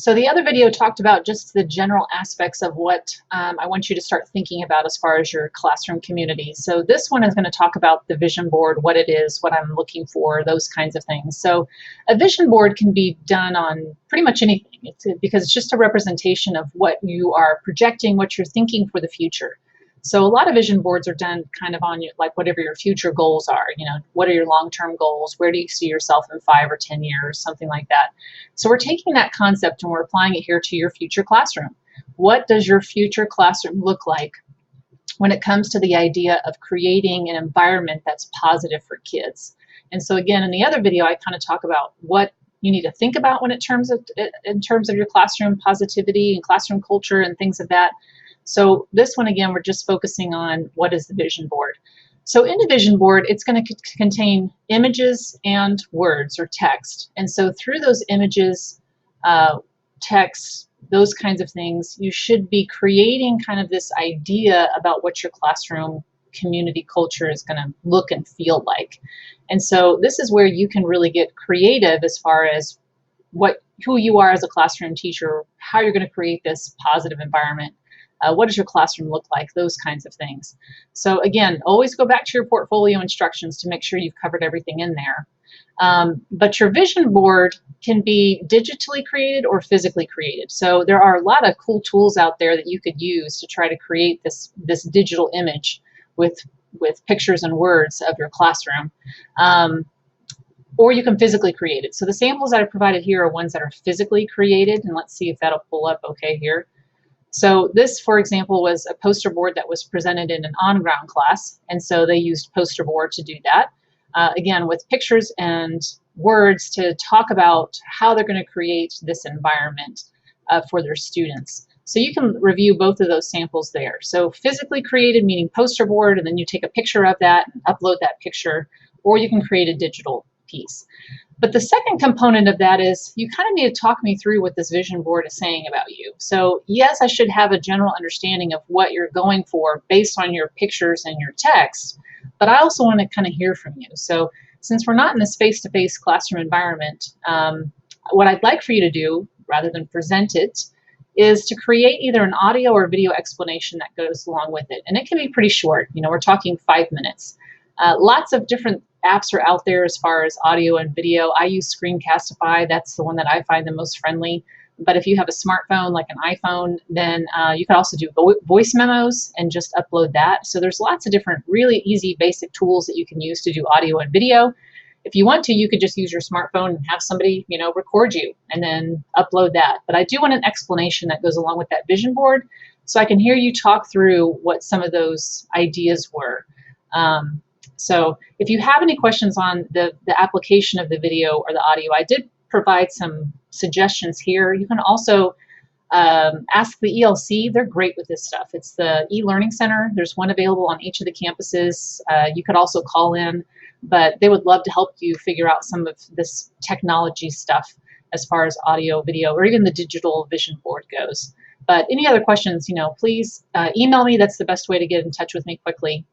So the other video talked about just the general aspects of what I want you to start thinking about as far as your classroom community. So this one is going to talk about the vision board, what it is, what I'm looking for, those kinds of things. So a vision board can be done on pretty much anything because it's just a representation of what you are projecting, what you're thinking for the future. So a lot of vision boards are done kind of on like whatever your future goals are. What are your long-term goals? Where do you see yourself in 5 or 10 years? Something like that. So we're taking that concept and we're applying it here to your future classroom. What does your future classroom look like when it comes to the idea of creating an environment that's positive for kids? And so again, in the other video, I kind of talk about what you need to think about when in terms of your classroom positivity and classroom culture and things of that. So this one, again, we're just focusing on what is the vision board. So in the vision board, it's going to contain images and words or text. And so through those images, text, those kinds of things, you should be creating kind of this idea about what your classroom community culture is going to look and feel like. And so this is where you can really get creative as far as who you are as a classroom teacher, how you're going to create this positive environment. What does your classroom look like? Those kinds of things. So again, always go back to your portfolio instructions to make sure you've covered everything in there. But your vision board can be digitally created or physically created. So there are a lot of cool tools out there that you could use to try to create this digital image with pictures and words of your classroom. Or you can physically create it. So the samples that I provided here are ones that are physically created, and let's see if that'll pull up okay here. So this, for example, was a poster board that was presented in an on-ground class, and so they used poster board to do that. Again, with pictures and words to talk about how they're going to create this environment for their students. So you can review both of those samples there. So physically created, meaning poster board, and then you take a picture of that and upload that picture, or you can create a digital piece. But the second component of that is you kind of need to talk me through what this vision board is saying about you. So yes, I should have a general understanding of what you're going for based on your pictures and your text, but I also want to kind of hear from you. So since we're not in this face-to-face classroom environment, what I'd like for you to do, rather than present it, is to create either an audio or video explanation that goes along with it. And it can be pretty short. We're talking 5 minutes. Lots of different apps are out there as far as audio and video. I use Screencastify. That's the one that I find the most friendly. But if you have a smartphone like an iPhone, then you can also do voice memos and just upload that. So there's lots of different really easy basic tools that you can use to do audio and video. If you want to, you could just use your smartphone and have somebody, record you and then upload that. But I do want an explanation that goes along with that vision board so I can hear you talk through what some of those ideas were. So if you have any questions on the application of the video or the audio, I did provide some suggestions here. You can also ask the ELC. They're great with this stuff. It's the e-learning center. There's one available on each of the campuses. You could also call in, but they would love to help you figure out some of this technology stuff as far as audio, video, or even the digital vision board goes. But any other questions, please email me. That's the best way to get in touch with me quickly.